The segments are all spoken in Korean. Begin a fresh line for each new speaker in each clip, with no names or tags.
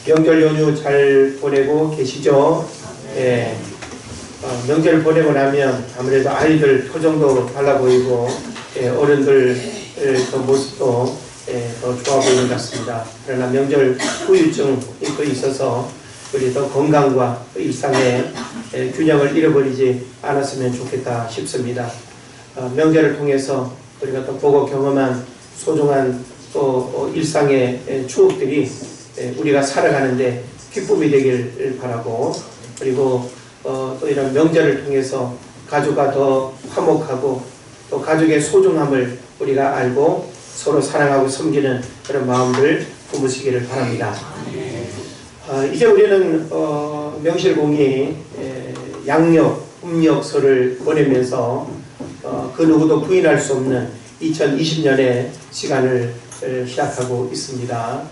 명절 연휴 잘 보내고 계시죠? 예. 명절 보내고 나면 아무래도 아이들 표정도 달라 보이고, 어른들 그 모습도 더 좋아 보이는 것 같습니다. 그러나 명절 후유증이 또 있어서 우리 더 건강과 일상의 균형을 잃어버리지 않았으면 좋겠다 싶습니다. 명절을 통해서 우리가 또 보고 경험한 소중한 또 일상의 추억들이 우리가 살아가는데 기쁨이 되길 바라고, 그리고 또 이런 명절을 통해서 가족과 더 화목하고 또 가족의 소중함을 우리가 알고 서로 사랑하고 섬기는 그런 마음들 품으시기를 바랍니다. 이제 우리는 명실공히 양력, 음력설을 보내면서 그 누구도 부인할 수 없는 2020년의 시간을 시작하고 있습니다.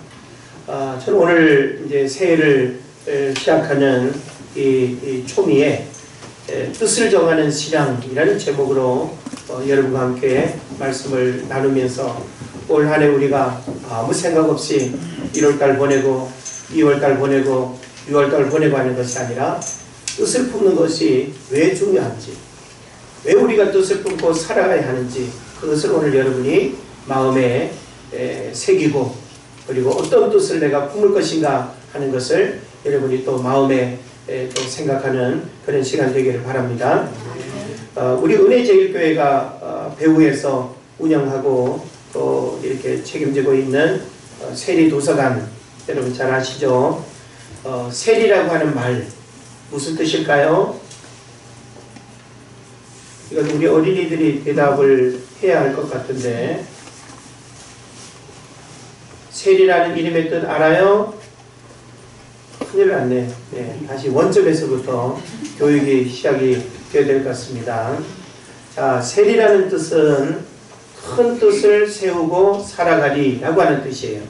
저는 오늘 이제 새해를 시작하는 이 초미에 뜻을 정하는 신앙이라는 제목으로 여러분과 함께 말씀을 나누면서 올 한 해 우리가 아무 생각 없이 1월달 보내고 2월달 보내고 6월달 보내고 하는 것이 아니라 뜻을 품는 것이 왜 중요한지, 왜 우리가 뜻을 품고 살아가야 하는지, 그것을 오늘 여러분이 마음에 새기고, 그리고 어떤 뜻을 내가 품을 것인가 하는 것을 여러분이 또 마음에 또 생각하는 그런 시간 되기를 바랍니다. 우리 은혜제일교회가 배후에서 운영하고 또 이렇게 책임지고 있는 세리도서관, 여러분 잘 아시죠? 세리라고 하는 말 무슨 뜻일까요? 이건 우리 어린이들이 대답을 해야 할 것 같은데, 세리라는 이름의 뜻 알아요? 큰일 났네. 네, 다시 원점에서부터 교육이 시작이 되어야 될 것 같습니다. 자, 세리라는 뜻은 큰 뜻을 세우고 살아가리 라고 하는 뜻이에요.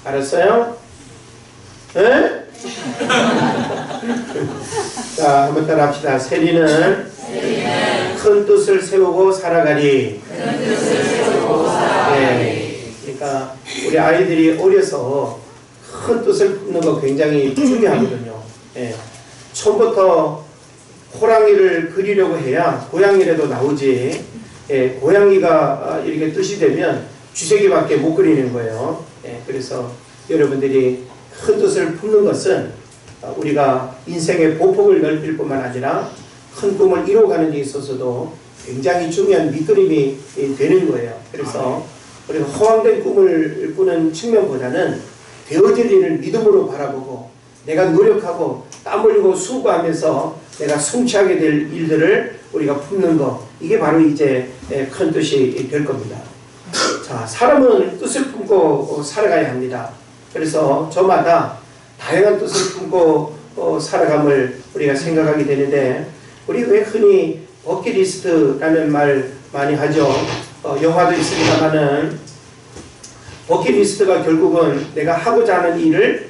알았어요? 네? 자, 한번 따라 합시다. 세리는 큰 뜻을 세우고 살아가리. 네. 그러니까 우리 아이들이 어려서 큰 뜻을 품는 거 굉장히 중요하거든요. 예. 처음부터 호랑이를 그리려고 해야 고양이라도 나오지, 고양이가 이렇게 뜻이 되면 쥐새끼밖에 못 그리는 거예요. 그래서 여러분들이 큰 뜻을 품는 것은 우리가 인생의 보폭을 넓힐 뿐만 아니라 큰 꿈을 이루어가는 데 있어서도 굉장히 중요한 밑그림이 되는 거예요. 그래서 우리가 허황된 꿈을 꾸는 측면보다는 되어질 일을 믿음으로 바라보고, 내가 노력하고 땀 흘리고 수고하면서 내가 성취하게 될 일들을 우리가 품는 것, 이게 바로 이제 큰 뜻이 될 겁니다. 자, 사람은 뜻을 품고 살아가야 합니다. 그래서 저마다 다양한 뜻을 품고 살아감을 우리가 생각하게 되는데, 우리 왜 흔히 버킷리스트라는 말 많이 하죠. 영화도 있습니다만은 버킷리스트가 결국은 내가 하고자 하는 일을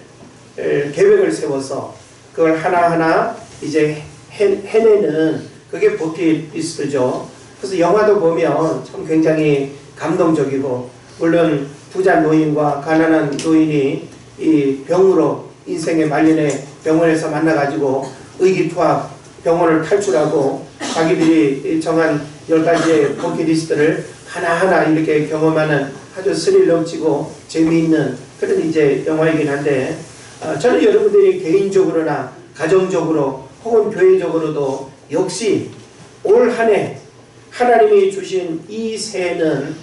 계획을 세워서 그걸 하나하나 이제 해내는, 그게 버킷리스트죠. 그래서 영화도 보면 참 굉장히 감동적이고, 물론 부자 노인과 가난한 노인이 이 병으로 인생의 말년에 병원에서 만나가지고 의기투합 병원을 탈출하고 자기들이 정한 10가지의 버킷리스트를 하나하나 이렇게 경험하는 아주 스릴 넘치고 재미있는 그런 이제 영화이긴 한데, 저는 여러분들이 개인적으로나 가정적으로 혹은 교회적으로도 역시 올 한 해 하나님이 주신 이 새해는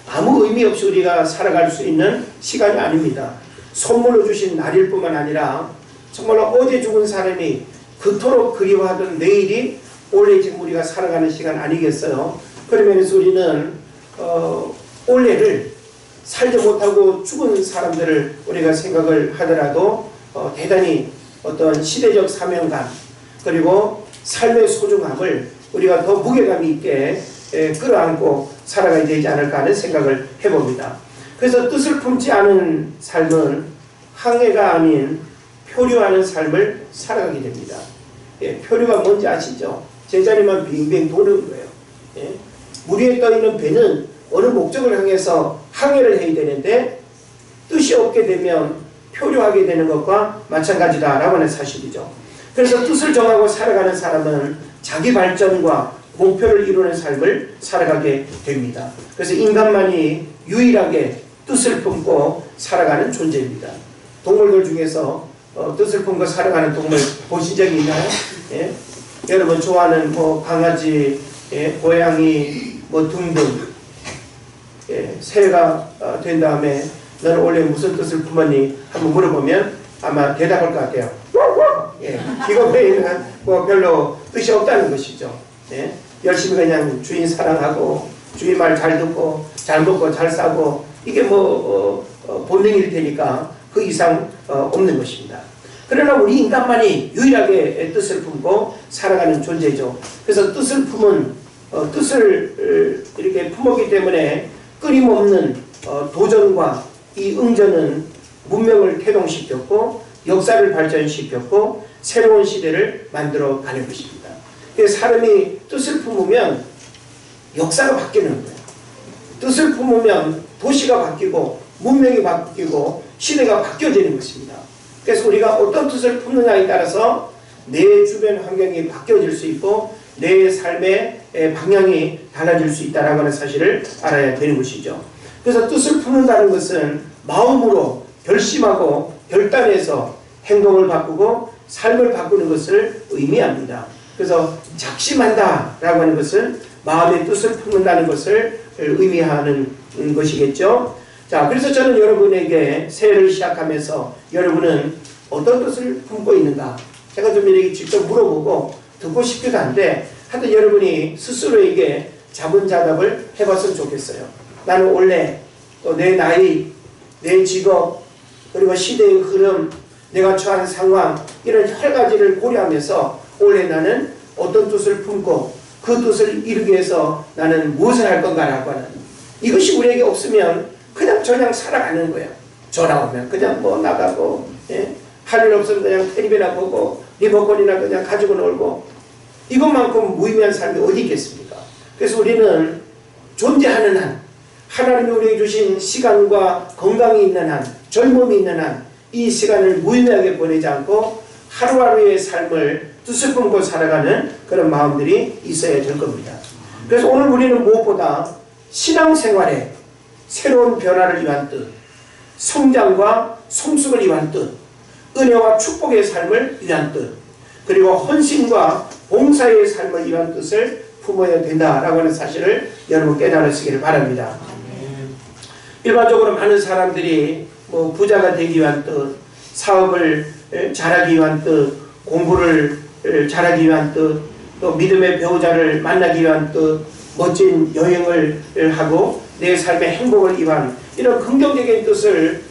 아무 의미 없이 우리가 살아갈 수 있는 시간이 아닙니다. 선물로 주신 날일 뿐만 아니라 정말로 어제 죽은 사람이 그토록 그리워하던 내일이 올해 지금 우리가 살아가는 시간 아니겠어요? 그러면서 우리는 올해를 살지 못하고 죽은 사람들을 우리가 생각을 하더라도 대단히 어떤 시대적 사명감, 그리고 삶의 소중함을 우리가 더 무게감 있게 끌어안고 살아가야 되지 않을까 하는 생각을 해봅니다. 그래서 뜻을 품지 않은 삶은 항해가 아닌 표류하는 삶을 살아가게 됩니다. 표류가 뭔지 아시죠? 제자리만 빙빙 도는 거예요. 물 위에 떠있는 배는 어느 목적을 향해서 항해를 해야 되는데, 뜻이 없게 되면 표류하게 되는 것과 마찬가지다라고 하는 사실이죠. 그래서 뜻을 정하고 살아가는 사람은 자기 발전과 목표를 이루는 삶을 살아가게 됩니다. 그래서 인간만이 유일하게 뜻을 품고 살아가는 존재입니다. 동물들 중에서 뜻을 품고 살아가는 동물 보신 적이 있나요? 예? 여러분 좋아하는 뭐 강아지, 예? 고양이 뭐 등등. 예? 새해가 된 다음에 너는 원래 무슨 뜻을 품었니? 한번 물어보면 아마 대답할 것 같아요. 예, 이거 외에는 뭐 별로 뜻이 없다는 것이죠. 예, 열심히 그냥 주인 사랑하고 주인 말 잘 듣고 잘 먹고 잘 싸고 이게 뭐 본능일 테니까 그 이상 없는 것입니다. 그러나 우리 인간만이 유일하게 뜻을 품고 살아가는 존재죠. 그래서 뜻을 품은 뜻을 이렇게 품었기 때문에 끊임없는 도전과 이 응전은 문명을 태동시켰고 역사를 발전시켰고 새로운 시대를 만들어 가는 것입니다. 그래서 사람이 뜻을 품으면 역사가 바뀌는 거예요. 뜻을 품으면 도시가 바뀌고 문명이 바뀌고 시대가 바뀌어지는 것입니다. 그래서 우리가 어떤 뜻을 품느냐에 따라서 내 주변 환경이 바뀌어질 수 있고 내 삶의 방향이 달라질 수 있다는 하는 사실을 알아야 되는 것이죠. 그래서 뜻을 품는다는 것은 마음으로 결심하고 결단해서 행동을 바꾸고 삶을 바꾸는 것을 의미합니다. 그래서 작심한다라고 하는 것은 마음의 뜻을 품는다는 것을 의미하는 것이겠죠. 자, 그래서 저는 여러분에게 새해를 시작하면서 여러분은 어떤 뜻을 품고 있는가? 제가 좀 이렇게 직접 물어보고 듣고 싶기도 한데 하여튼 여러분이 스스로에게 자문자답을 해봤으면 좋겠어요. 나는 원래 또 내 나이, 내 직업, 그리고 시대의 흐름, 내가 처한 상황 이런 여러 가지를 고려하면서 원래 나는 어떤 뜻을 품고 그 뜻을 이루기 위해서 나는 무엇을 할 건가라고 하는 이것이 우리에게 없으면 그냥 살아가는 거예요. 전화 오면 그냥 뭐 나가고 예? 할 일 없으면 그냥 텔레비나 보고 리모컨이나 그냥 가지고 놀고 이것만큼 무의미한 삶이 어디 있겠습니까? 그래서 우리는 존재하는 한 하나님이 우리에게 주신 시간과 건강이 있는 한 젊음이 있는 한 이 시간을 무의미하게 보내지 않고 하루하루의 삶을 뜻을 품고 살아가는 그런 마음들이 있어야 될 겁니다. 그래서 오늘 우리는 무엇보다 신앙생활에 새로운 변화를 위한 뜻, 성장과 성숙을 위한 뜻, 은혜와 축복의 삶을 위한 뜻, 그리고 헌신과 봉사의 삶을 위한 뜻을 품어야 된다라고 하는 사실을 여러분 깨달으시기를 바랍니다. 일반적으로 많은 사람들이 뭐 부자가 되기 위한 뜻, 사업을 잘하기 위한 뜻, 공부를 잘하기 위한 뜻, 또 믿음의 배우자를 만나기 위한 뜻, 멋진 여행을 하고 내 삶의 행복을 위한 이런 긍정적인 뜻을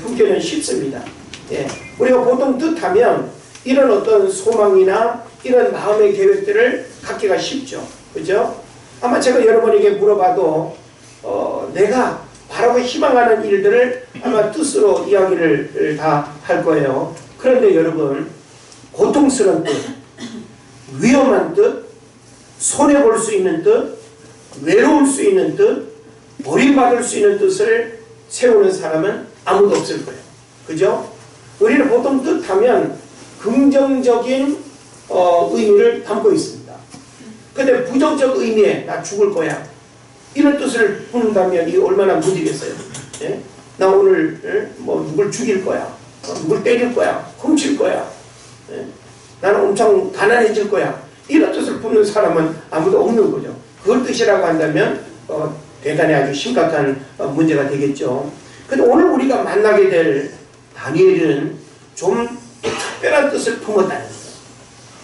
품기는 쉽습니다. 예. 우리가 보통 뜻하면 이런 어떤 소망이나 이런 마음의 계획들을 갖기가 쉽죠. 그죠? 아마 제가 여러분에게 물어봐도 내가 바라고 희망하는 일들을 아마 뜻으로 이야기를 다 할 거예요. 그런데 여러분 고통스러운 뜻, 위험한 뜻, 손해볼 수 있는 뜻, 외로울 수 있는 뜻, 버림받을 수 있는 뜻을 세우는 사람은 아무도 없을 거예요. 그죠? 우리는 보통 뜻하면 긍정적인 의미를 담고 있습니다. 근데 부정적 의미에 나 죽을 거야 이런 뜻을 품는다면 이게 얼마나 무지겠어요. 예? 나 오늘 뭐 누굴 죽일 거야, 누굴 때릴 거야, 훔칠 거야, 예? 나는 엄청 가난해질 거야 이런 뜻을 품는 사람은 아무도 없는 거죠. 그걸 뜻이라고 한다면 대단히 아주 심각한 문제가 되겠죠. 근데 오늘 우리가 만나게 될 다니엘은 좀 특별한 뜻을 품었다는 거예요.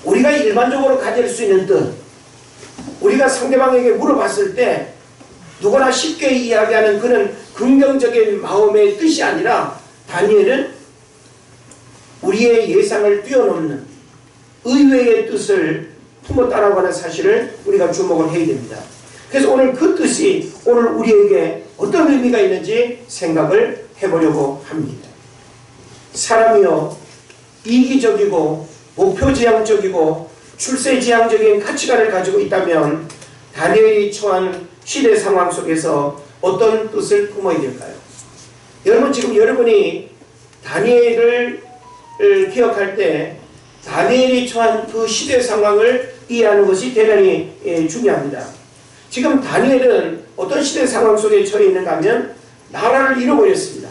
우리가 일반적으로 가질 수 있는 뜻, 우리가 상대방에게 물어봤을 때 누구나 쉽게 이야기하는 그런 긍정적인 마음의 뜻이 아니라 다니엘은 우리의 예상을 뛰어넘는 의외의 뜻을 품었다라고 하는 사실을 우리가 주목을 해야 됩니다. 그래서 오늘 그 뜻이 오늘 우리에게 어떤 의미가 있는지 생각을 해보려고 합니다. 사람이요 이기적이고 목표지향적이고 출세지향적인 가치관을 가지고 있다면 다니엘이 처한 시대 상황 속에서 어떤 뜻을 품어야 될까요? 여러분 지금 여러분이 다니엘을 기억할 때 다니엘이 처한 그 시대 상황을 이해하는 것이 대단히 중요합니다. 지금 다니엘은 어떤 시대 상황 속에 처해 있는가 하면 나라를 잃어버렸습니다.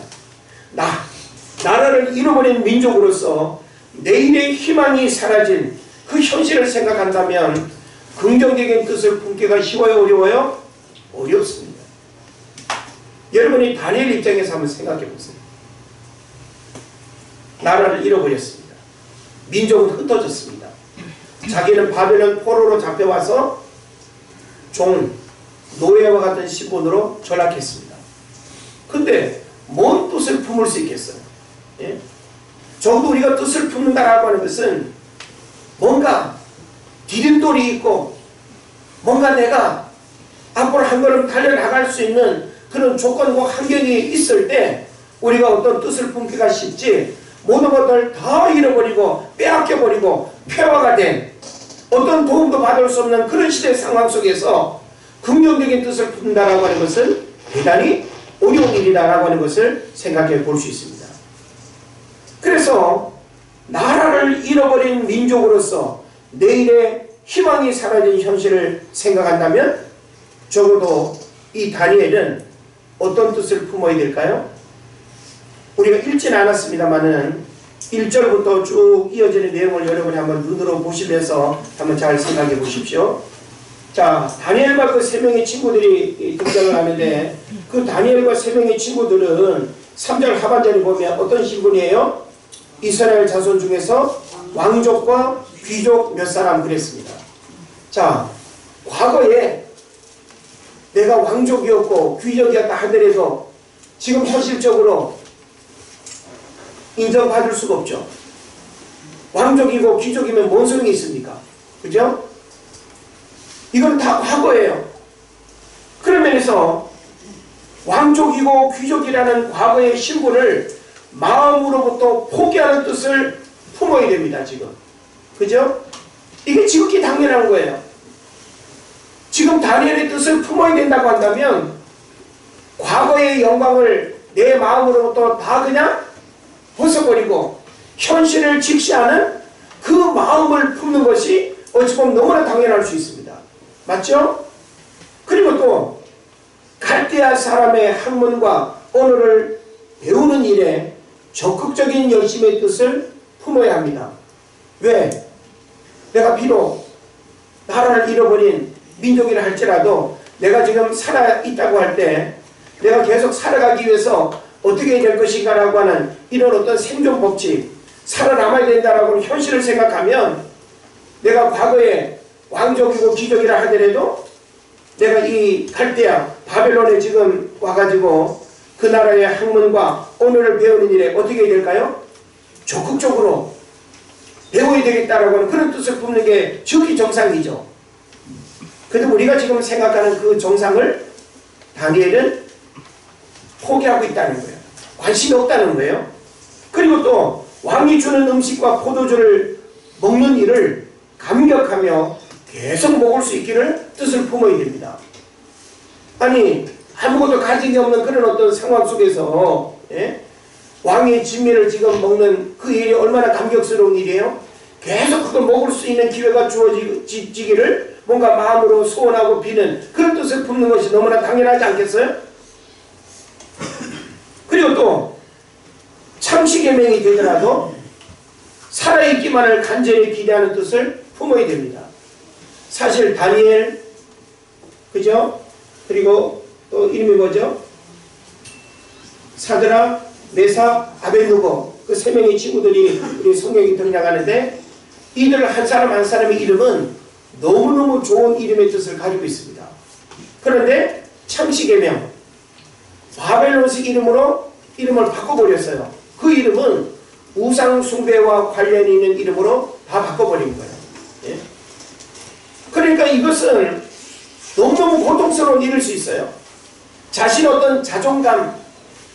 나라를 잃어버린 민족으로서 내일의 희망이 사라진 그 현실을 생각한다면 긍정적인 뜻을 품기가 쉬워요? 어려워요? 어렵습니다. 여러분이 다니엘 입장에서 한번 생각해 보세요. 나라를 잃어버렸습니다. 민족은 흩어졌습니다. 자기는 바벨론 포로로 잡혀와서 노예와 같은 신분으로 전락했습니다. 근데 뭔 뜻을 품을 수 있겠어요? 예? 적어도 우리가 뜻을 품는다라고 하는 것은 뭔가 디딤돌이 있고 뭔가 내가 앞으로 한 걸음 달려나갈 수 있는 그런 조건과 환경이 있을 때 우리가 어떤 뜻을 품기가 쉽지, 모든 것을 다 잃어버리고 빼앗겨버리고 폐화가 된 어떤 도움도 받을 수 없는 그런 시대 상황 속에서 긍정적인 뜻을 품는다라고 하는 것은 대단히 어려운 일이다라고 하는 것을 생각해 볼 수 있습니다. 그래서 나라를 잃어버린 민족으로서 내일의 희망이 사라진 현실을 생각한다면 적어도 이 다니엘은 어떤 뜻을 품어야 될까요? 우리가 읽지는 않았습니다만은 1절부터 쭉 이어지는 내용을 여러분이 한번 눈으로 보시면서 한번 잘 생각해 보십시오. 자, 다니엘과 그 세 명의 친구들이 등장을 하는데 그 다니엘과 세 명의 친구들은 3절 하반절에 보면 어떤 신분이에요? 이스라엘 자손 중에서 왕족과 귀족 몇 사람 그랬습니다. 자, 과거에 내가 왕족이었고 귀족이었다 하더라도 지금 현실적으로 인정받을 수가 없죠. 왕족이고 귀족이면 뭔 소용이 있습니까? 그죠? 이건 다 과거예요. 그런 면에서 왕족이고 귀족이라는 과거의 신분을 마음으로부터 포기하는 뜻을 품어야 됩니다. 지금. 그죠? 이게 지극히 당연한 거예요. 지금 다니엘의 뜻을 품어야 된다고 한다면 과거의 영광을 내 마음으로부터 다 그냥 벗어버리고 현실을 직시하는 그 마음을 품는 것이 어찌 보면 너무나 당연할 수 있습니다. 맞죠? 그리고 또 갈대아 사람의 학문과 언어를 배우는 일에 적극적인 열심의 뜻을 품어야 합니다. 왜? 내가 비록 나라를 잃어버린 민족이라 할지라도 내가 지금 살아있다고 할 때 내가 계속 살아가기 위해서 어떻게 될 것인가 라고 하는 이런 어떤 생존 법칙, 살아남아야 된다라고 하는 현실을 생각하면 내가 과거에 왕족이고 귀족이라 하더라도 내가 이 갈대아 바벨론에 지금 와가지고 그 나라의 학문과 언어를 배우는 일에 어떻게 해야 될까요? 적극적으로 배워야 되겠다라고 하는 그런 뜻을 품는 게 지극히 정상이죠. 그런데 우리가 지금 생각하는 그 정상을 다니엘은 포기하고 있다는 거예요. 관심이 없다는 거예요. 그리고 또 왕이 주는 음식과 포도주를 먹는 일을 감격하며 계속 먹을 수 있기를 뜻을 품어야 됩니다. 아니 아무것도 가진 없는 그런 어떤 상황 속에서 왕의 진미를 지금 먹는 그 일이 얼마나 감격스러운 일이에요? 계속 그걸 먹을 수 있는 기회가 주어지기를 뭔가 마음으로 소원하고 비는 그런 뜻을 품는 것이 너무나 당연하지 않겠어요? 그리고 또 창시계명이 되더라도 살아있기만을 간절히 기대하는 뜻을 품어야 됩니다. 사실 다니엘, 그죠? 그리고 또 이름이 뭐죠? 사드락, 메삭, 아벳느고 그 세 명의 친구들이 우리 성경에 등장하는데 이들 한 사람 한 사람의 이름은 너무너무 좋은 이름의 뜻을 가지고 있습니다. 그런데 창시계명 바벨론식 이름으로 이름을 바꿔버렸어요. 그 이름은 우상 숭배와 관련이 있는 이름으로 다 바꿔버린 거예요. 예? 그러니까 이것은 너무너무 고통스러운 일일 수 있어요. 자신의 어떤 자존감,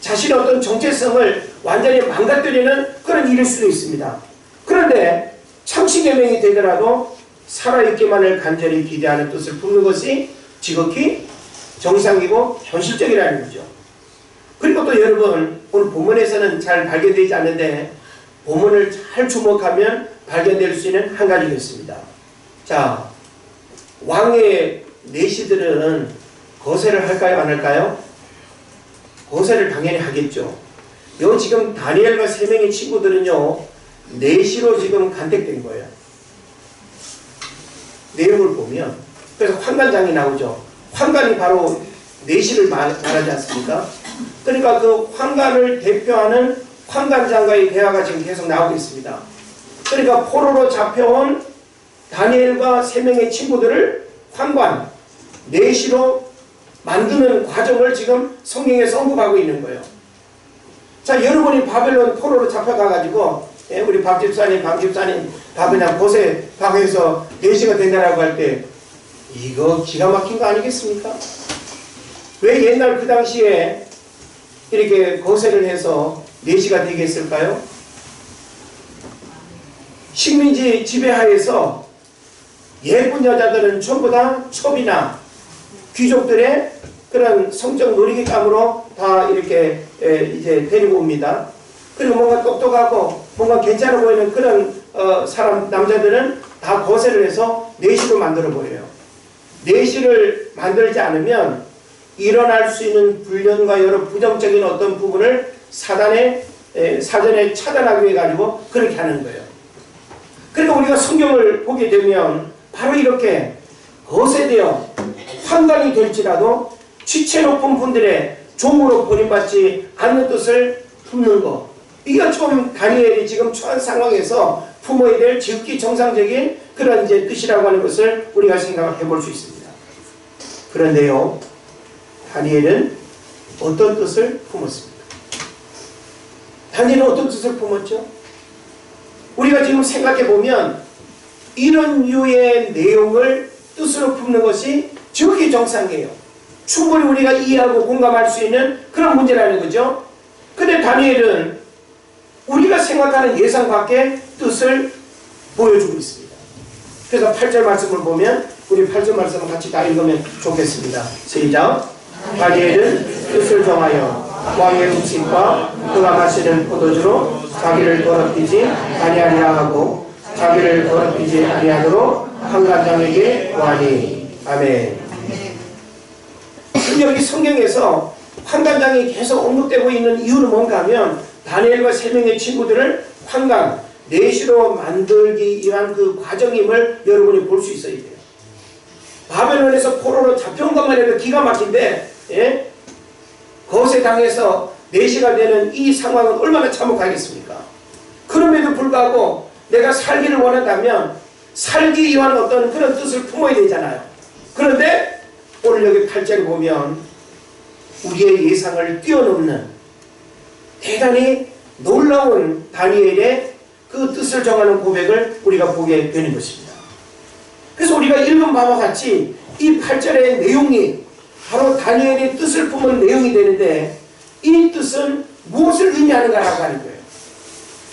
자신의 어떤 정체성을 완전히 망가뜨리는 그런 일일 수도 있습니다. 그런데 창시계명이 되더라도 살아있기만을 간절히 기대하는 뜻을 품는 것이 지극히 정상이고 현실적이라는 거죠. 그리고 또 여러분, 오늘 본문에서는 잘 발견되지 않는데 본문을 잘 주목하면 발견될 수 있는 한 가지가 있습니다. 자, 왕의 내시들은 거세를 할까요, 안 할까요? 거세를 당연히 하겠죠. 요 지금 다니엘과 세 명의 친구들은요, 내시로 지금 간택된 거예요. 내용을 보면, 그래서 환관장이 나오죠. 환관이 바로 내시를 말하지 않습니까? 그러니까 그 환관을 대표하는 환관장과의 대화가 지금 계속 나오고 있습니다. 그러니까 포로로 잡혀온 다니엘과 세 명의 친구들을 환관, 내시로 만드는 과정을 지금 성경에서 언급하고 있는 거예요. 자, 여러분이 바벨론 포로로 잡혀가가지고 우리 박 집사님 다 그냥 곳에 박해서 내시가 된다라고 할 때 이거 기가 막힌 거 아니겠습니까? 왜 옛날 그 당시에 이렇게 거세를 해서 내시가 되게 했을까요? 식민지 지배하에서 예쁜 여자들은 전부 다 첩이나 귀족들의 그런 성적 놀이기감으로 다 이렇게 이제 데리고 옵니다. 그리고 뭔가 똑똑하고 뭔가 괜찮아 보이는 그런 남자들은 다 거세를 해서 내시로 만들어 버려요. 내시를 만들지 않으면 일어날 수 있는 불륜과 여러 부정적인 어떤 부분을 사전에 차단하기 위해 가지고 그렇게 하는 거예요. 그러니까 우리가 성경을 보게 되면 바로 이렇게 거세되어 환관이 될지라도 지체 높은 분들의 종으로 버림받지 않는 뜻을 품는 것. 이게 좀 다니엘이 지금 처한 상황에서 품어야 될 지극히 정상적인 그런 이제 뜻이라고 하는 것을 우리가 생각해 볼 수 있습니다. 그런데요, 다니엘은 어떤 뜻을 품었습니까? 다니엘은 어떤 뜻을 품었죠? 우리가 지금 생각해 보면 이런 류의 내용을 뜻으로 품는 것이 지극히 정상이에요. 충분히 우리가 이해하고 공감할 수 있는 그런 문제라는 거죠. 근데 다니엘은 우리가 생각하는 예상 밖의 뜻을 보여주고 있습니다. 그래서 8절 말씀을 보면 우리 8절 말씀을 같이 다 읽으면 좋겠습니다. 시작. 다니엘은 뜻을 정하여 왕의 음식과 그가 마시는 포도주로 자기를 더럽히지 아니하리라 하고 자기를 더럽히지 아니하도록 환관장에게 구하니. 아멘. 여기 성경에서 환관장이 계속 언급되고 있는 이유는 뭔가 하면 다니엘과 세 명의 친구들을 환관, 내시로 만들기 위한 그 과정임을 여러분이 볼 수 있어야 돼요. 바벨론에서 포로로 잡혀온 것만 해도 기가 막힌데 거세 당해서 내시가 되는 이 상황은 얼마나 참혹하겠습니까? 그럼에도 불구하고 내가 살기를 원한다면 살기 위한 어떤 그런 뜻을 품어야 되잖아요. 그런데 오늘 여기 8절에 보면 우리의 예상을 뛰어넘는 대단히 놀라운 다니엘의 그 뜻을 정하는 고백을 우리가 보게 되는 것입니다. 그래서 우리가 읽은 바와 같이 이 8절의 내용이 바로 다니엘의 뜻을 품은 내용이 되는데 이 뜻은 무엇을 의미하는가라고 하는 거예요.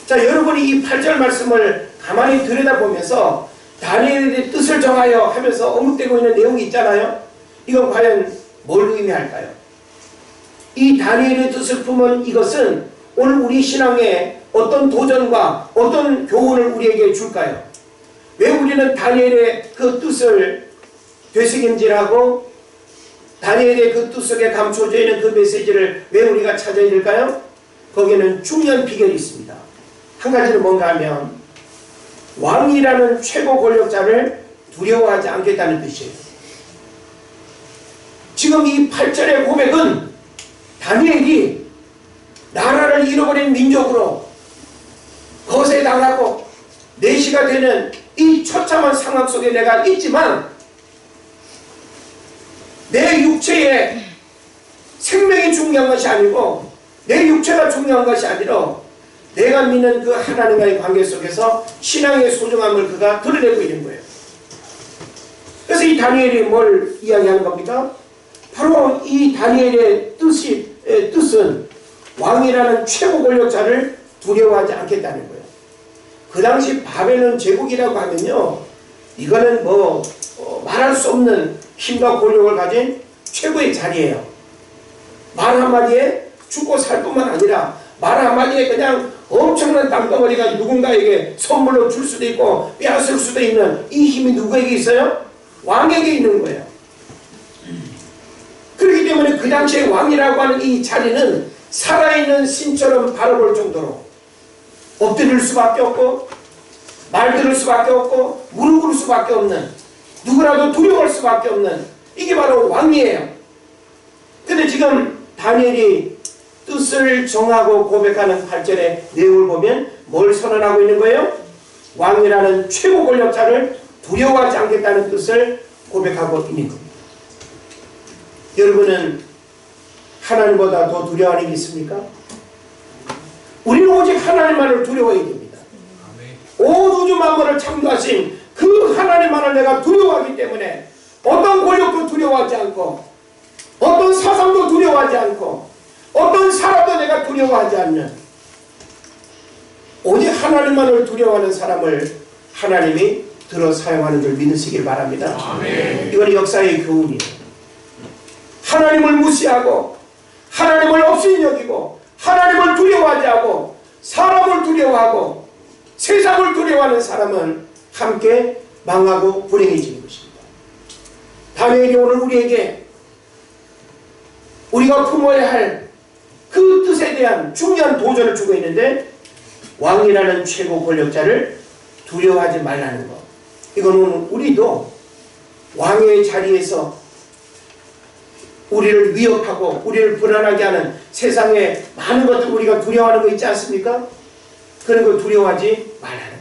자, 여러분이 이 8절 말씀을 가만히 들여다보면서 다니엘의 뜻을 정하여 하면서 언급되고 있는 내용이 있잖아요. 이건 과연 뭘 의미할까요? 이 다니엘의 뜻을 품은 이것은 오늘 우리 신앙에 어떤 도전과 어떤 교훈을 우리에게 줄까요? 왜 우리는 다니엘의 그 뜻을 되새김질하고 다니엘의 그 뜻 속에 감춰져 있는 그 메시지를 왜 우리가 찾아야 될까요? 거기에는 중요한 비결이 있습니다. 한 가지는 뭔가 하면 왕이라는 최고 권력자를 두려워하지 않겠다는 뜻이에요. 지금 이 8절의 고백은 다니엘이 나라를 잃어버린 민족으로 거세당하고 내시가 되는 이 처참한 상황 속에 내가 있지만 내 육체의 생명이 중요한 것이 아니고 내 육체가 중요한 것이 아니라 내가 믿는 그 하나님과의 관계 속에서 신앙의 소중함을 그가 드러내고 있는 거예요. 그래서 이 다니엘이 뭘 이야기하는 겁니까? 바로 이 다니엘의 뜻은 왕이라는 최고 권력자를 두려워하지 않겠다는 거예요. 그 당시 바벨론 제국이라고 하면요, 이거는 말할 수 없는 힘과 권력을 가진 최고의 자리예요. 말 한마디에 죽고 살 뿐만 아니라 말 한마디에 그냥 엄청난 땅덩어리가 누군가에게 선물로 줄 수도 있고 빼앗을 수도 있는 이 힘이 누구에게 있어요? 왕에게 있는 거예요. 그렇기 때문에 그 당시에 왕이라고 하는 이 자리는 살아있는 신처럼 바라볼 정도로 엎드릴 수밖에 없고 말 들을 수밖에 없고 무릎 꿇을 수밖에 없는, 누구라도 두려워할 수밖에 없는, 이게 바로 왕이에요. 근데 지금 다니엘이 뜻을 정하고 고백하는 8절의 내용을 보면 뭘 선언하고 있는 거예요? 왕이라는 최고 권력자를 두려워하지 않겠다는 뜻을 고백하고 있는 겁니다. 여러분은 하나님보다 더 두려워하는 게 있습니까? 우리는 오직 하나님만을 두려워해야 됩니다. 온 우주 만물을 창조하신 그 하나님만을 내가 두려워하기 때문에 어떤 권력도 두려워하지 않고 어떤 사상도 두려워하지 않고 어떤 사람도 내가 두려워하지 않는, 오직 하나님만을 두려워하는 사람을 하나님이 들어 사용하는 줄 믿으시길 바랍니다. 아멘. 이건 역사의 교훈이에요. 하나님을 무시하고 하나님을 없이 여기고 하나님을 두려워하지 않고 사람을 두려워하고 세상을 두려워하는 사람은 함께 망하고 불행해지는 것입니다. 다니엘이 오늘 우리에게 우리가 품어야 할 그 뜻에 대한 중요한 도전을 주고 있는데, 왕이라는 최고 권력자를 두려워하지 말라는 것. 이거는 우리도 왕의 자리에서 우리를 위협하고 우리를 불안하게 하는 세상에 많은 것들 우리가 두려워하는 거 있지 않습니까? 그런 거 두려워하지 말라는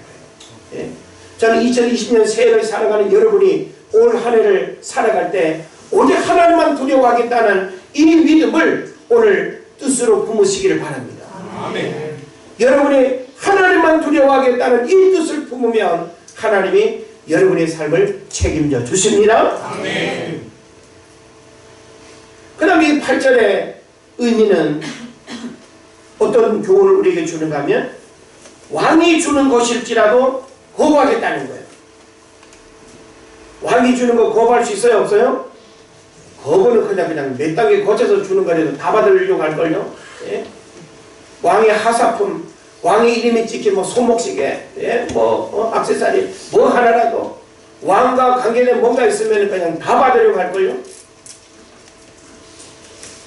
거예요. 예. 저는 2020년 새해를 살아가는 여러분이 올 한 해를 살아갈 때 오직 하나님만 두려워하겠다는 이 믿음을 오늘 뜻으로 품으시기를 바랍니다. 아멘. 여러분이 하나님만 두려워하겠다는 이 뜻을 품으면 하나님이 여러분의 삶을 책임져 주십니다. 아멘. 그 다음에 이 8절의 의미는 어떤 교훈을 우리에게 주는가 하면, 왕이 주는 것일지라도 거부하겠다는 거예요. 왕이 주는 거 거부할 수 있어요? 없어요? 거부는 그냥 몇 단계 거쳐서 주는 거라도 다 받으려고 할걸요. 예? 왕의 하사품, 왕의 이름이 찍힌 뭐 손목시계, 예? 액세서리 뭐 하나라도 왕과 관계된 뭔가 있으면 그냥 다 받으려고 할걸요.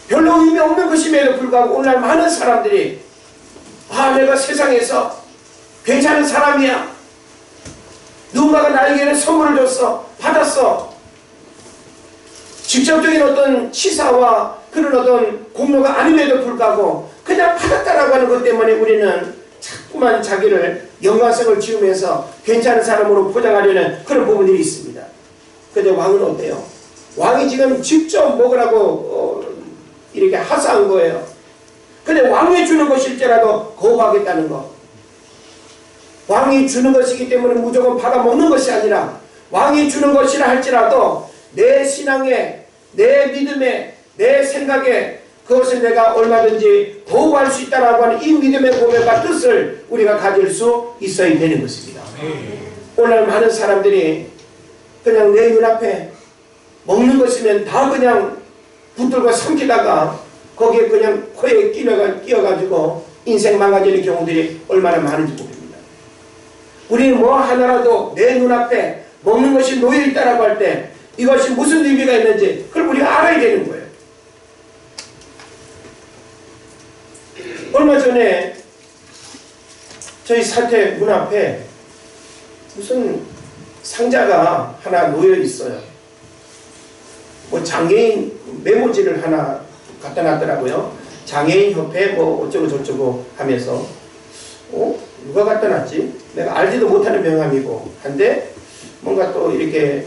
별로 의미 없는 것임에도 불구하고 오늘날 많은 사람들이 내가 세상에서 괜찮은 사람이야, 누군가가 나에게는 선물을 줬어, 받았어, 직접적인 어떤 치사와 그런 어떤 공로가 아님에도 불구하고 그냥 받았다라고 하는 것 때문에 우리는 자꾸만 자기를 영광성을 지으면서 괜찮은 사람으로 포장하려는 그런 부분들이 있습니다. 그런데 왕은 어때요? 왕이 지금 직접 먹으라고 이렇게 하사한 거예요. 근데 왕이 주는 것일지라도 거부하겠다는 것. 왕이 주는 것이기 때문에 무조건 받아먹는 것이 아니라, 왕이 주는 것이라 할지라도 내 신앙에, 내 믿음에, 내 생각에 그것을 내가 얼마든지 거부할 수 있다라고 하는 이 믿음의 고백과 뜻을 우리가 가질 수 있어야 되는 것입니다. 오늘 많은 사람들이 그냥 내 눈앞에 먹는 것이면 다 그냥 붙들고 삼키다가 거기에 그냥 코에 끼어가지고 인생 망가지는 경우들이 얼마나 많은지 모릅니다. 우리는 뭐 하나라도 내 눈앞에 먹는 것이 놓여있다라고 할 때 이것이 무슨 의미가 있는지 그걸 우리가 알아야 되는 거예요. 얼마 전에 저희 사택 문 앞에 무슨 상자가 하나 놓여 있어요. 뭐 장애인 메모지를 하나 갖다 놨더라고요. 장애인 협회 뭐 어쩌고 저쩌고 하면서 누가 갖다 놨지? 내가 알지도 못하는 명함이고 한데 뭔가 또 이렇게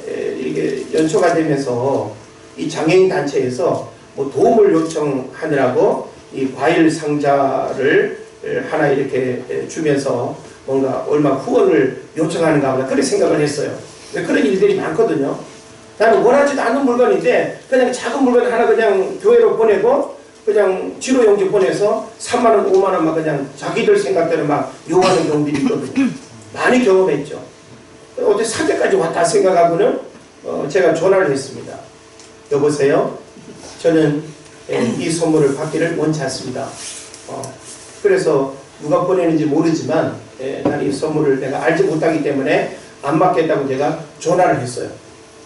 연초가 되면서 이 장애인 단체에서 뭐 도움을 요청하느라고 이 과일 상자를 하나 이렇게 주면서 뭔가 얼마 후원을 요청하는가 보다 그렇게 생각을 했어요. 그런 일들이 많거든요. 나는 원하지도 않는 물건인데 그냥 작은 물건 하나 그냥 교회로 보내고 그냥 지로용지 보내서 3만원 5만원 그냥 자기들 생각대로 막 요구하는 경우들이 있거든요. 많이 경험했죠. 어떻게 사태까지 왔다 생각하고는 제가 전화를 했습니다. 여보세요? 저는 이 선물을 받기를 원치 않습니다. 그래서 누가 보내는지 모르지만 나는 이 선물을 내가 알지 못하기 때문에 안 받겠다고 제가 전화를 했어요.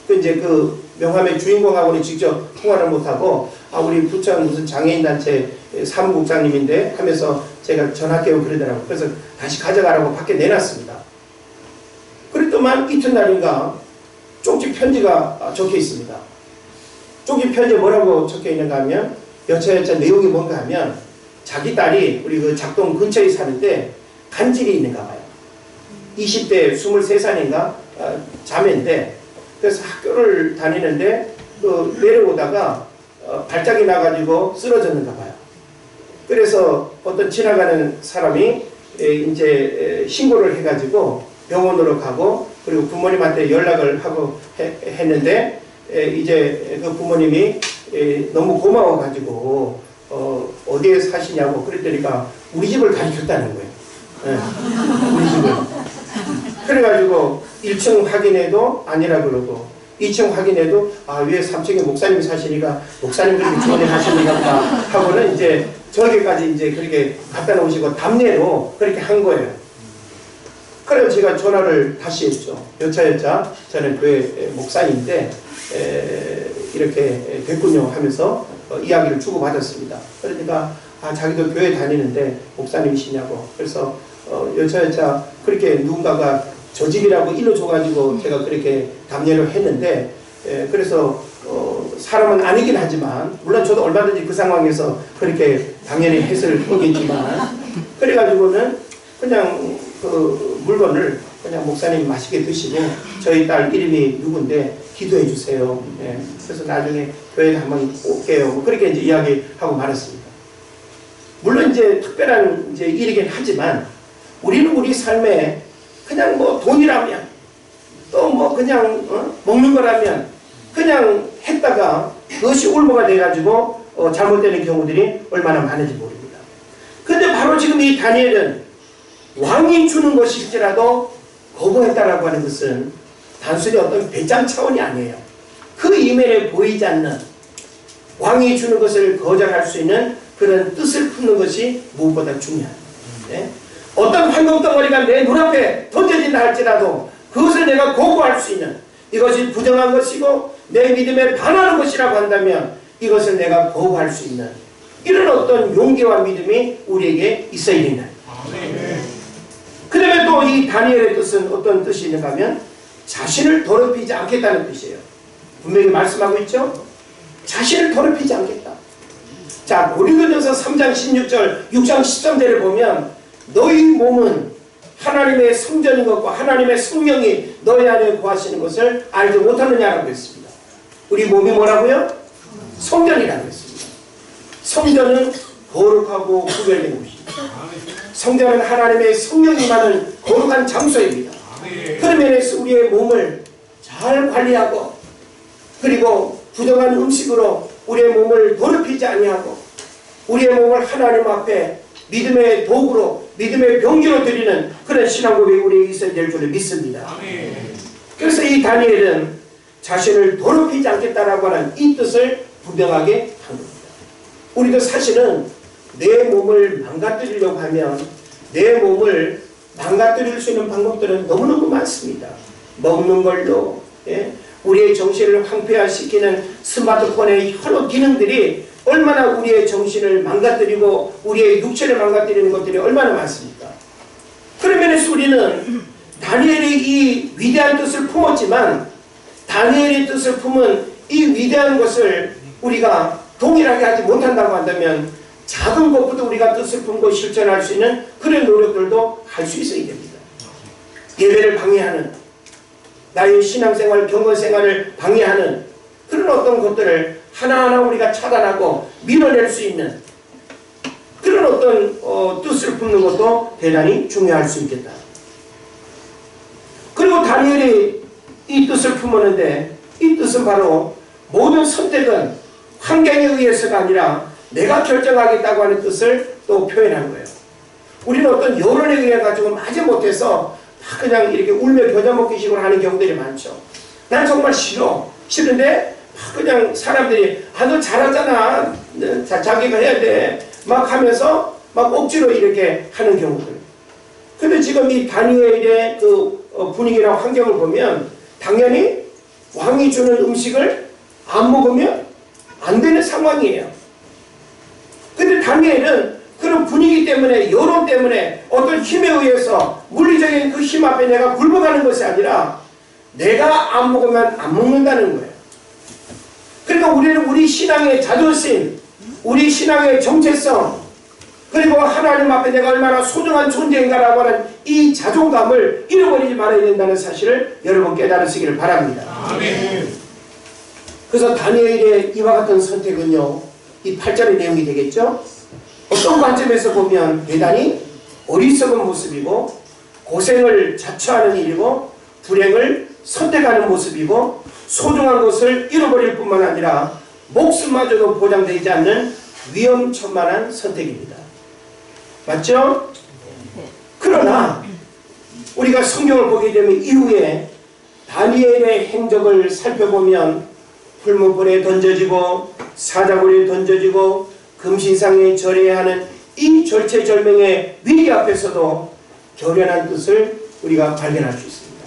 이제 그 명함의 주인공하고는 직접 통화를 못하고 우리 부천 무슨 장애인단체 사무국장님인데 하면서 제가 전화할게요 그러더라고요. 그래서 다시 가져가라고 밖에 내놨습니다. 그랬더만 이튿날인가 쪽지 편지가 적혀 있습니다. 쪽지 편지에 뭐라고 적혀 있는가 하면 여차여차 내용이 뭔가 하면 자기 딸이 우리 그 작동 근처에 사는데 간질이 있는가 봐요. 20대 23살인가 자매인데 그래서 학교를 다니는데 내려오다가 발작이 나가지고 쓰러졌는가 봐요. 그래서 어떤 지나가는 사람이 이제 신고를 해가지고 병원으로 가고 그리고 부모님한테 연락을 하고 했는데 이제 그 부모님이 너무 고마워가지고 어디에 사시냐고 그랬더니까 우리 집을 가르쳤다는 거예요. 우리 집을. 그래가지고 1층 확인해도 아니라 그러고 2층 확인해도 위에 3층에 목사님이 사시니까 목사님 그렇게 조언을 하시는가 보다 하고는 이제 저기까지 이제 그렇게 갖다 놓으시고 답례로 그렇게 한 거예요. 그래서 제가 전화를 다시 했죠. 여차여차 저는 교회 목사인데 이렇게 됐군요 하면서 이야기를 주고받았습니다. 그러니까 자기도 교회 다니는데 목사님이시냐고. 그래서 여차여차 그렇게 누군가가 저 집이라고 일러줘가지고 제가 그렇게 답례를 했는데 그래서 사람은 아니긴 하지만 물론 저도 얼마든지 그 상황에서 그렇게 당연히 했을 거겠지만 그래가지고는 그냥 그 물건을 그냥 목사님 맛있게 드시고 저희 딸 이름이 누군데 기도해 주세요. 그래서 나중에 교회에 한번 올게요. 뭐 그렇게 이제 이야기하고 말았습니다. 물론 이제 특별한 이제 일이긴 하지만 우리는 우리 삶에 그냥 뭐 돈이라면 또 뭐 그냥 먹는 거라면 그냥 했다가 그것이 울모가 돼가지고 잘못되는 경우들이 얼마나 많은지 모릅니다. 근데 바로 지금 이 다니엘은 왕이 주는 것일지라도 거부했다라고 하는 것은 단순히 어떤 배짱 차원이 아니에요. 그 이면에 보이지 않는 왕이 주는 것을 거절할 수 있는 그런 뜻을 품는 것이 무엇보다 중요합니다. 네? 어떤 황금덩어리가 내 눈앞에 던져진다 할지라도 그것을 내가 거부할 수 있는 이것이 부정한 것이고 내 믿음에 반하는 것이라고 한다면 이것을 내가 거부할 수 있는 이런 어떤 용기와 믿음이 우리에게 있어야 된다. 그 다음에 또 이 다니엘의 뜻은 어떤 뜻이 있는가 하면 자신을 더럽히지 않겠다는 뜻이에요. 분명히 말씀하고 있죠. 자신을 더럽히지 않겠다. 자, 고린도전서 3장 16절 6장 13절을 보면 너희 몸은 하나님의 성전인 것과 하나님의 성령이 너희 안에 거하시는 것을 알지 못하느냐라고 했습니다. 우리 몸이 뭐라고요? 성전이라고 했습니다. 성전은 거룩하고 구별된 곳입니다. 성전은 하나님의 성령이 임하는 거룩한 장소입니다. 그런 면에서 우리의 몸을 잘 관리하고 그리고 부정한 음식으로 우리의 몸을 더럽히지 아니하고 우리의 몸을 하나님 앞에 믿음의 도구로 믿음의 병기로 드리는 그런 신앙고백이 우리에게 있어야 될 줄을 믿습니다. 그래서 이 다니엘은 자신을 더럽히지 않겠다라고 하는 이 뜻을 분명하게 한 겁니다. 우리도 사실은 내 몸을 망가뜨리려고 하면 내 몸을 망가뜨릴 수 있는 방법들은 너무너무 많습니다. 먹는 걸로 우리의 정신을 황폐화시키는 스마트폰의 여러 기능들이 얼마나 우리의 정신을 망가뜨리고 우리의 육체를 망가뜨리는 것들이 얼마나 많습니까? 그런 면에서 우리는 다니엘의 이 위대한 뜻을 품었지만 다니엘의 뜻을 품은 이 위대한 것을 우리가 동일하게 하지 못한다고 한다면 작은 것부터 우리가 뜻을 품고 실천할 수 있는 그런 노력들도 할 수 있어야 됩니다. 예배를 방해하는 나의 신앙생활, 경건생활을 방해하는 그런 어떤 것들을 하나하나 우리가 차단하고 밀어낼 수 있는 그런 어떤 뜻을 품는 것도 대단히 중요할 수 있겠다. 그리고 다니엘이 이 뜻을 품었는데 이 뜻은 바로 모든 선택은 환경에 의해서가 아니라 내가 결정하겠다고 하는 뜻을 또 표현한 거예요. 우리는 어떤 여론에 의해 가지고 마지 못해서 그냥 이렇게 울며 겨자 먹기 식으로 하는 경우들이 많죠. 난 정말 싫어. 싫은데 그냥 사람들이 너 잘하잖아, 자기가 해야 돼 막 하면서 막 억지로 이렇게 하는 경우들. 근데 지금 이 다니엘의 그 분위기나 환경을 보면 당연히 왕이 주는 음식을 안 먹으면 안 되는 상황이에요. 근데 다니엘은 그런 분위기 때문에, 여론 때문에, 어떤 힘에 의해서 물리적인 그 힘 앞에 내가 굴복하는 것이 아니라 내가 안 먹으면 안 먹는다는 거예요. 그러니까 우리는 우리 신앙의 자존심, 우리 신앙의 정체성, 그리고 하나님 앞에 내가 얼마나 소중한 존재인가라고 하는 이 자존감을 잃어버리지 말아야 된다는 사실을 여러분 깨달으시기를 바랍니다. 아멘. 그래서 다니엘의 이와 같은 선택은요, 이 8절의 내용이 되겠죠. 어떤 관점에서 보면 대단히 어리석은 모습이고 고생을 자처하는 일이고 불행을 선택하는 모습이고 소중한 것을 잃어버릴 뿐만 아니라 목숨마저도 보장되지 않는 위험천만한 선택입니다. 맞죠? 그러나 우리가 성경을 보게 되면 이후에 다니엘의 행적을 살펴보면 풀무불에 던져지고 사자굴에 던져지고 금신상에 절해야 하는 이 절체절명의 위기 앞에서도 결연한 뜻을 우리가 발견할 수 있습니다.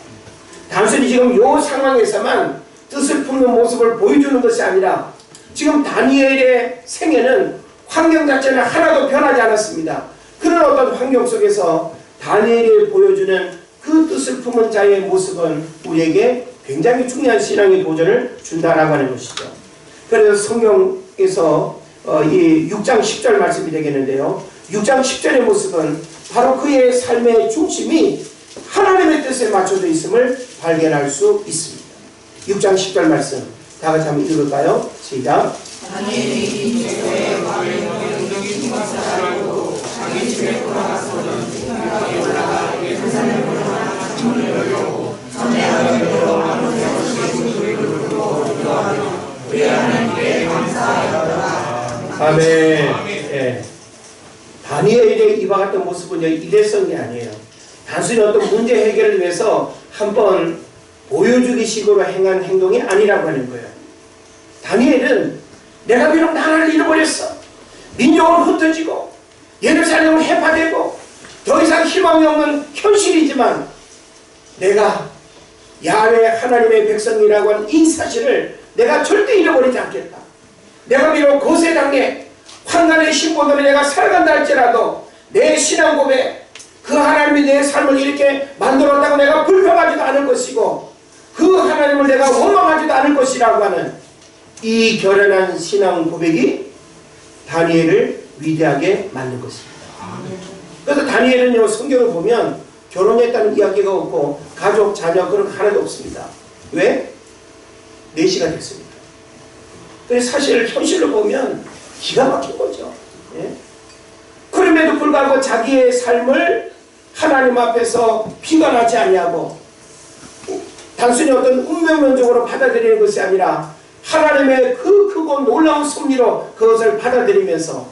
단순히 지금 이 상황에서만 뜻을 품는 모습을 보여주는 것이 아니라 지금 다니엘의 생애는 환경 자체는 하나도 변하지 않았습니다. 그런 어떤 환경 속에서 다니엘이 보여주는 그 뜻을 품은 자의 모습은 우리에게 굉장히 중요한 신앙의 도전을 준다라고 하는 것이죠. 그래서 성경에서 이 6장 10절 말씀이 되겠는데요. 6장 10절의 모습은 바로 그의 삶의 중심이 하나님의 뜻에 맞춰져 있음을 발견할 수 있습니다. 6장 10절 말씀 다 같이 한번 읽을까요? 시작. 다니엘이 제도의 왕의 영적인 것을 알고 자기 집에 돌아가서는 위에 올라가 예루살렘으로 문을 열고 전례하는 대로 아무 것이 소리를 부르고 기도하며 우리 하나님께 감사하였더라. 아멘. 예. 다니엘의 이와 같은 모습은 일회성이 아니에요. 단순히 어떤 문제 해결을 위해서 한번 보여주기식으로 행한 행동이 아니라고 하는 거예요. 다니엘은 내가 비록 나라를 잃어버렸어, 민족은 흩어지고 예루살렘은 해파되고 더 이상 희망이 없는 현실이지만 내가 야훼 하나님의 백성이라고 하는 이 사실을 내가 절대 잃어버리지 않겠다. 내가 비록 거세당해 환난의 신분으로 내가 살아간다 할지라도 내 신앙 고백, 그 하나님이 내 삶을 이렇게 만들었다고 내가 불평하지도 않을 것이고 그 하나님을 내가 원망하지도 않을 것이라고 하는 이 결연한 신앙 고백이 다니엘을 위대하게 만든 것입니다. 그래서 다니엘은요, 성경을 보면 결혼했다는 이야기가 없고 가족, 자녀 그런 거 하나도 없습니다. 왜? 4시가 됐습니다. 그래서 사실 현실로 보면 기가 막힌 거죠. 예? 그럼에도 불구하고 자기의 삶을 하나님 앞에서 비관하지 아니하고 단순히 어떤 운명론적으로 받아들이는 것이 아니라 하나님의 그 크고 놀라운 섭리로 그것을 받아들이면서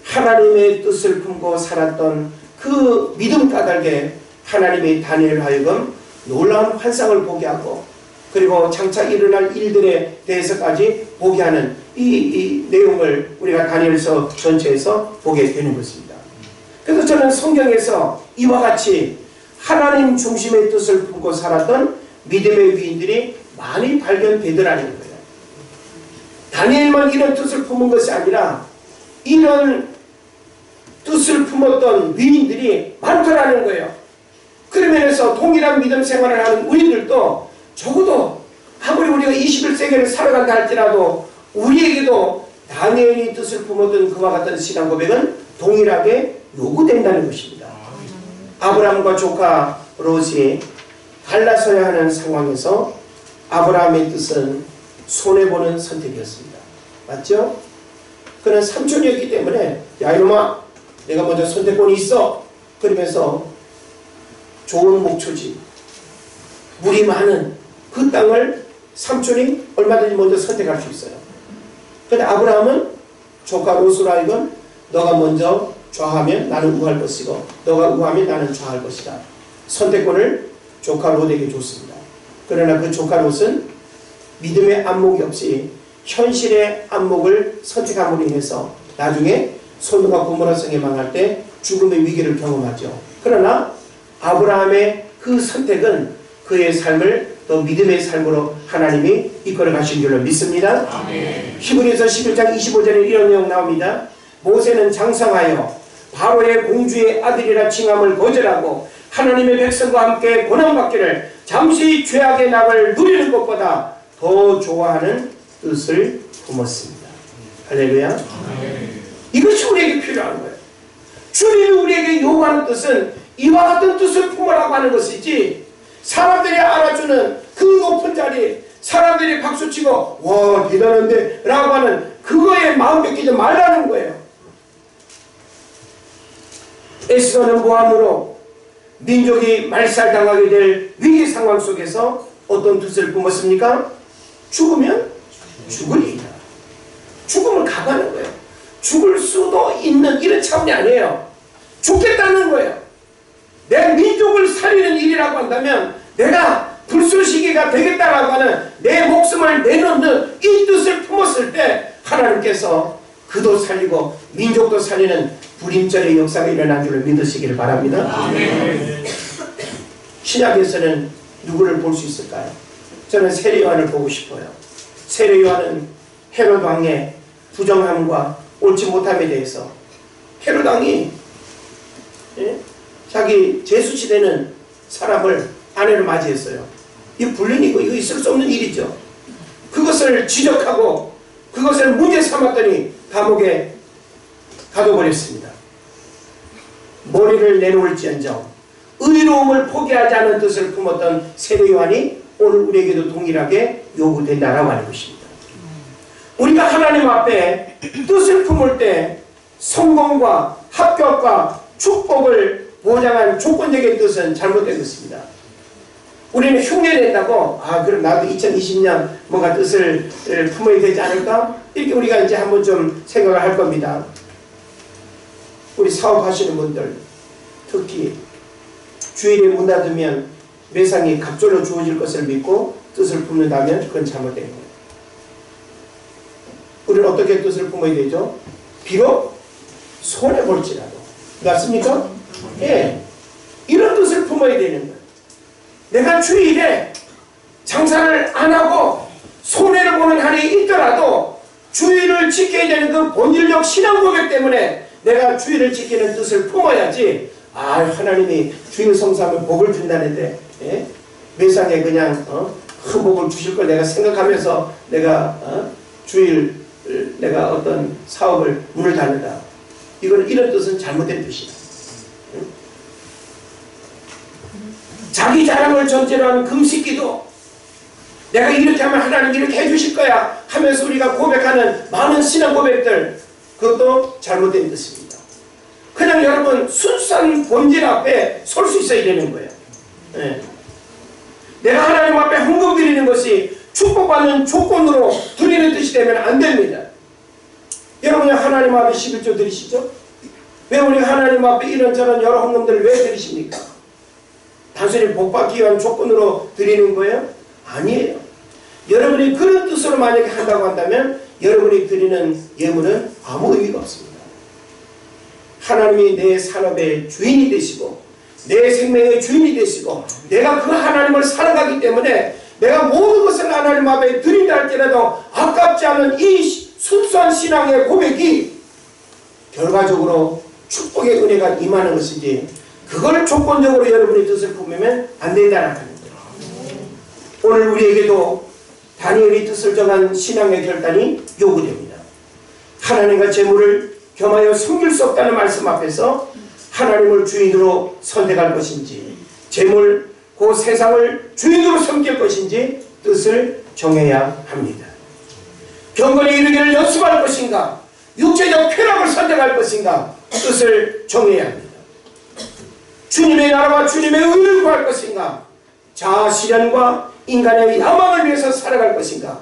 하나님의 뜻을 품고 살았던 그 믿음 까닭에 하나님이 다니엘을 하여금 놀라운 환상을 보게 하고 그리고 장차 일어날 일들에 대해서까지 보게 하는 이 내용을 우리가 다니엘서 전체에서 보게 되는 것입니다. 그래서 저는 성경에서 이와 같이 하나님 중심의 뜻을 품고 살았던 믿음의 위인들이 많이 발견되더라는 거예요. 다니엘만 이런 뜻을 품은 것이 아니라 이런 뜻을 품었던 위인들이 많더라는 거예요. 그런 면에서 동일한 믿음 생활을 하는 우리들도 적어도 아무리 우리가 21세기를 살아간다 할지라도 우리에게도 다니엘이 뜻을 품었던 그와 같은 신앙 고백은 동일하게 요구된다는 것입니다. 아브라함과 조카 롯이 갈라서야 하는 상황에서 아브라함의 뜻은 손해보는 선택이었습니다. 맞죠? 그는 삼촌이었기 때문에 야 이놈아 내가 먼저 선택권이 있어. 그러면서 좋은 목초지 물이 많은 그 땅을 삼촌이 얼마든지 먼저 선택할 수 있어요. 그런데 아브라함은 조카 롯으로 하여금 너가 먼저 좌하면 나는 우할 것이고 너가 우하면 나는 좌할 것이다. 선택권을 조카 롯에게 줬습니다. 그러나 그 조카 롯은 믿음의 안목이 없이 현실의 안목을 선택함으로 인해서 나중에 소돔과 고모라 성에 망할 때 죽음의 위기를 경험하죠. 그러나 아브라함의 그 선택은 그의 삶을 또 믿음의 삶으로 하나님이 이끌어 가신 줄로 믿습니다.
아멘.
히브리서 11장 25절에 이런 내용 나옵니다. 모세는 장성하여 바로의 공주의 아들이라 칭함을 거절하고 하나님의 백성과 함께 고난받기를 잠시 죄악의 낙을 누리는 것보다 더 좋아하는 뜻을 품었습니다. 할렐루야.
아멘.
이것이 우리에게 필요한 거예요. 주님이 우리에게 요구하는 뜻은 이와 같은 뜻을 품으라고 하는 것이지, 사람들이 알아주는 그 높은 자리에 사람들이 박수치고 와 대단한데 라고 하는 그거에 마음 뺏기지 말라는 거예요. 에스더는 모함으로 민족이 말살당하게 될 위기 상황 속에서 어떤 뜻을 품었습니까? 죽으면 죽으리이다. 죽음을 각오하는 거예요. 죽을 수도 있는 이런 차원이 아니에요. 죽겠다는 거예요. 내 민족을 살리는 일이라고 한다면 내가 불쏘시개가 되겠다라고 하는 내 목숨을 내놓는 이 뜻을 품었을 때 하나님께서 그도 살리고 민족도 살리는 불임절의 역사가 일어난 줄을 믿으시기를 바랍니다.
아멘.
신약에서는 누구를 볼 수 있을까요? 저는 세례 요한을 보고 싶어요. 세례 요한은 헤롯 왕의 부정함과 옳지 못함에 대해서 헤롯 왕이 자기 제수시되는 사람을 아내로 맞이했어요. 이 불륜이고 이거 있을 수 없는 일이죠. 그것을 지적하고 그것을 문제 삼았더니 감옥에 가둬버렸습니다. 머리를 내놓을지언정 의로움을 포기하지 않은 뜻을 품었던 세례 요한이 오늘 우리에게도 동일하게 요구된다라고 하는 것입니다. 우리가 하나님 앞에 뜻을 품을 때 성공과 합격과 축복을 보장한 조건적인 뜻은 잘못된 것입니다. 우리는 흉내낸다고 그럼 나도 2020년 뭔가 뜻을 품어야 되지 않을까? 이렇게 우리가 이제 한번 좀 생각을 할 겁니다. 우리 사업하시는 분들 특히 주일에 문 닫으면 매상이 갑절로 주어질 것을 믿고 뜻을 품는다면 그건 잘못된 거예요. 우리는 어떻게 뜻을 품어야 되죠? 비록 손해볼지라도. 맞습니까? 예. 이런 뜻을 품어야 되는 거예요. 내가 주일에 장사를 안 하고 손해를 보는 한이 있더라도 주일을 지켜야 되는 그 본질적 신앙 고백 때문에 내가 주일을 지키는 뜻을 품어야지. 하나님이 주일 성사하면 복을 준다는데 매상에 그냥 큰 복을 주실 걸 내가 생각하면서 내가 주일 내가 어떤 사업을 문을 닫는다. 이런 뜻은 잘못된 뜻이다. 자기 자랑을 전제로 하는 금식기도 내가 이렇게 하면 하나님 이렇게 해주실 거야 하면서 우리가 고백하는 많은 신앙 고백들, 그것도 잘못된 뜻입니다. 그냥 여러분 순수한 본질 앞에 설 수 있어야 되는 거예요. 내가 하나님 앞에 헌금 드리는 것이 축복받는 조건으로 드리는 뜻이 되면 안 됩니다. 여러분이 하나님 앞에 11조 드리시죠? 왜 우리가 하나님 앞에 이런저런 여러 헌금들을 왜 드리십니까? 단순히 복받기 위한 조건으로 드리는 거예요? 아니에요. 여러분이 그런 뜻으로 만약에 한다고 한다면 여러분이 드리는 예물은 아무 의미가 없습니다. 하나님이 내 산업의 주인이 되시고 내 생명의 주인이 되시고 내가 그 하나님을 살아가기 때문에 내가 모든 것을 하나님 앞에 드린다 할지라도 아깝지 않은 이 순수한 신앙의 고백이 결과적으로 축복의 은혜가 임하는 것이지, 그걸 조건적으로 여러분이 뜻을 품으면 안 된다는 거예요. 오늘 우리에게도 다니엘이 뜻을 정한 신앙의 결단이 요구됩니다. 하나님과 재물을 겸하여 섬길 수 없다는 말씀 앞에서 하나님을 주인으로 선택할 것인지 재물, 그 세상을 주인으로 섬길 것인지 뜻을 정해야 합니다. 경건에 이르기를 연습할 것인가, 육체적 쾌락을 선택할 것인가, 뜻을 정해야 합니다. 주님의 나라와 주님의 의를 구할 것인가, 자아 실현과 인간의 야망을 위해서 살아갈 것인가,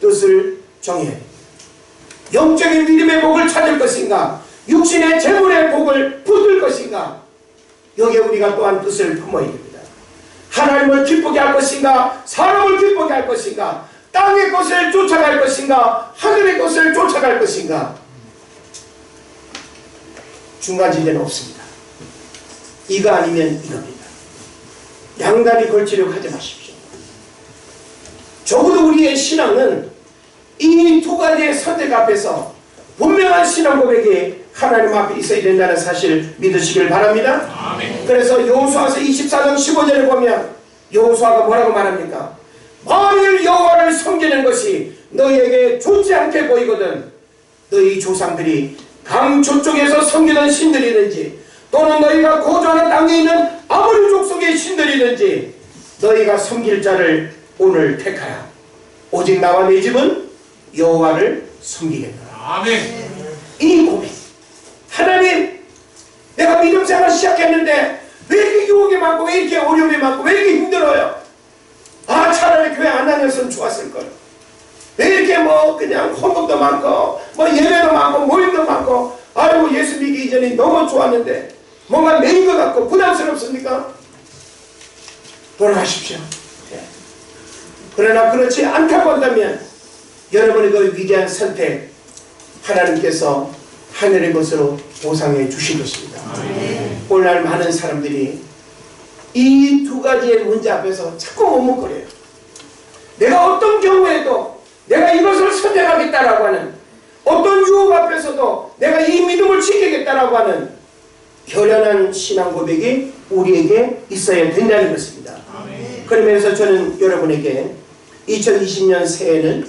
뜻을 정해야 합니다. 영적인 믿음의 복을 찾을 것인가, 육신의 재물의 복을 붙들 것인가, 여기에 우리가 또한 뜻을 품어야 됩니다. 하나님을 기쁘게 할 것인가, 사람을 기쁘게 할 것인가, 땅의 것을 쫓아갈 것인가, 하늘의 것을 쫓아갈 것인가? 중간지대는 없습니다. 이거 아니면 이겁니다. 양다리 걸치려고 하지 마십시오. 적어도 우리의 신앙은 이 두 가지의 선택 앞에서 분명한 신앙 고백이 하나님 앞에 있어야 된다는 사실을 믿으시길 바랍니다.
아멘.
그래서 여호수아서 24장 15절에 보면 여호수아가 뭐라고 말합니까? 만일 여호와를 섬기는 것이 너희에게 좋지 않게 보이거든 너희 조상들이 강 저쪽에서 섬기던 신들이든지 또는 너희가 거주하는 땅에 있는 아무리 족속의 신들이든지 너희가 섬길 자를 오늘 택하라. 오직 나와 내 집은 여호와를 섬기겠노라.
아멘.
이 고백. 하나님, 내가 믿음 생활 시작했는데 왜 이렇게 유혹에 맞고 왜 이렇게 어려움에 맞고 왜 이렇게 힘들어요? 아, 차라리 교회 안 다녔으면 좋았을걸. 왜 이렇게 그냥 헌금도 많고 예배도 많고 모임도 많고 아이고 예수 믿기 이전에 너무 좋았는데 뭔가 매인 것 같고 부담스럽습니까? 돌아가십시오. 네. 그러나 그렇지 않다고 한다면 여러분의 그 위대한 선택 하나님께서 하늘의 것으로 보상해 주신 것입니다. 오늘날 많은 사람들이 이 두 가지의 문제 앞에서 자꾸 머뭇거려요. 내가 어떤 경우에도 내가 이것을 선택하겠다라고 하는 어떤 유혹 앞에서도 내가 이 믿음을 지키겠다라고 하는 결연한 신앙 고백이 우리에게 있어야 된다는 것입니다. 그러면서 저는 여러분에게 2020년 새해는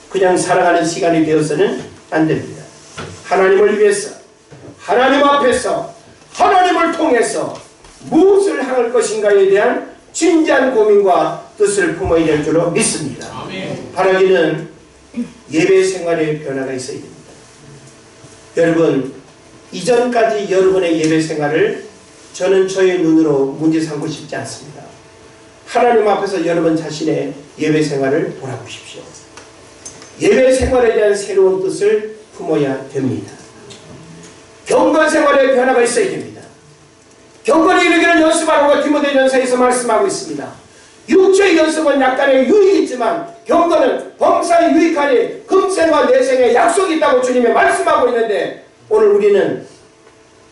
그냥 살아가는 시간이 되어서는 안 됩니다. 하나님을 위해서 하나님 앞에서 하나님을 통해서 무엇을 할 것인가에 대한 진지한 고민과 뜻을 품어야 될 줄로 믿습니다. 바라기는 예배 생활의 변화가 있어야 됩니다. 여러분, 이전까지 여러분의 예배 생활을 저는 저의 눈으로 문제 삼고 싶지 않습니다. 하나님 앞에서 여러분 자신의 예배 생활을 돌아보십시오. 예배 생활에 대한 새로운 뜻을 품어야 됩니다. 경건 생활의 변화가 있어야 됩니다. 경건에 이르기를 연습하라고 디모데전서에서 말씀하고 있습니다. 육체의 연습은 약간의 유익이 있지만 경건은 범사에 유익하니 금생과 내생에 약속이 있다고 주님이 말씀하고 있는데 오늘 우리는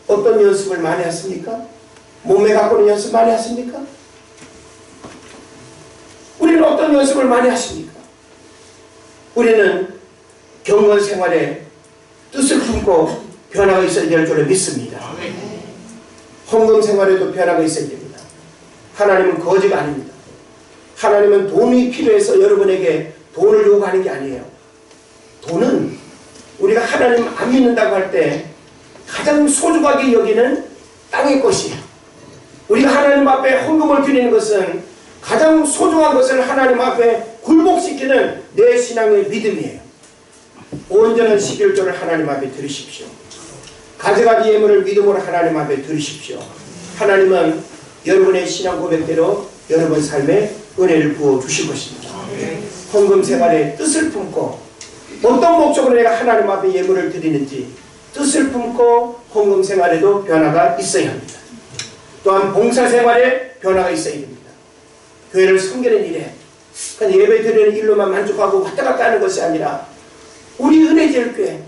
어떤 연습을 많이 했습니까? 몸에 갖고는 연습 많이 했습니까? 우리는 어떤 연습을 많이 하십니까? 우리는 경건 생활에 뜻을 품고 변화가 있어야 될 줄을 믿습니다. 헌금 생활에도 변화가 있어야 됩니다. 하나님은 거지가 아닙니다. 하나님은 돈이 필요해서 여러분에게 돈을 요구하는 게 아니에요. 돈은 우리가 하나님 안 믿는다고 할 때 가장 소중하게 여기는 땅의 것이에요. 우리가 하나님 앞에 헌금을 드리는 것은 가장 소중한 것을 하나님 앞에 굴복시키는 내 신앙의 믿음이에요. 온전한 11조를 하나님 앞에 드리십시오. 가지가지 예물을 믿음으로 하나님 앞에 드리십시오. 하나님은 여러분의 신앙 고백대로 여러분 삶에 은혜를 부어주실 것입니다. 헌금 생활에 뜻을 품고 어떤 목적으로 내가 하나님 앞에 예물을 드리는지 뜻을 품고 헌금 생활에도 변화가 있어야 합니다. 또한 봉사 생활에 변화가 있어야 됩니다. 교회를 섬기는 일에 그냥 예배 드리는 일로만 만족하고 왔다 갔다 하는 것이 아니라 우리 은혜제일교회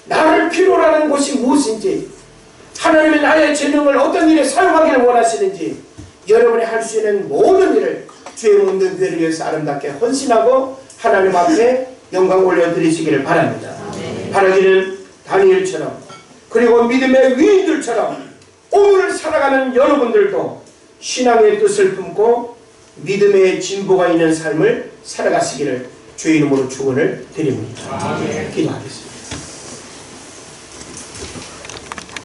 나를 필요로 하는 것이 무엇인지 하나님의 나의 재능을 어떤 일에 사용하기를 원하시는지 여러분이 할 수 있는 모든 일을 주의 몸된 교회를 위해서 아름답게 헌신하고 하나님 앞에 영광 올려드리시기를 바랍니다. 바라기는 다니엘처럼 그리고 믿음의 위인들처럼 오늘 살아가는 여러분들도 신앙의 뜻을 품고 믿음의 진보가 있는 삶을 살아가시기를 주의 이름으로 축원을 드립니다. 기도하겠습니다.